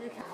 试试看。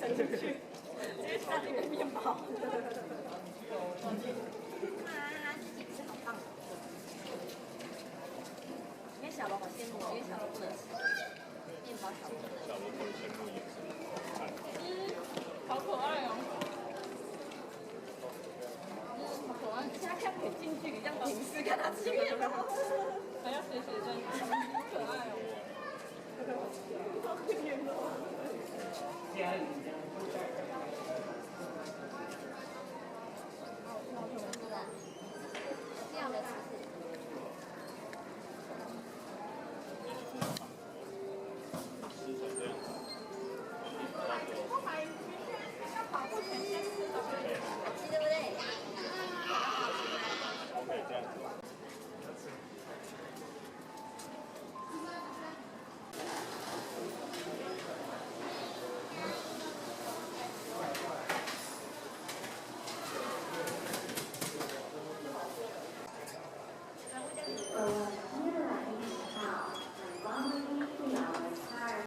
伸进去，直接塞里面面包。啊，自己吃好棒！因为小龙好羡慕我，因为小龙不能吃面包，小龙不能吃。小龙不能羡慕也是。好可爱哦！好可爱！现在看可以近距离这样平视看他吃面包，还要写写真，好可爱哦！好可怜哦。家里这样。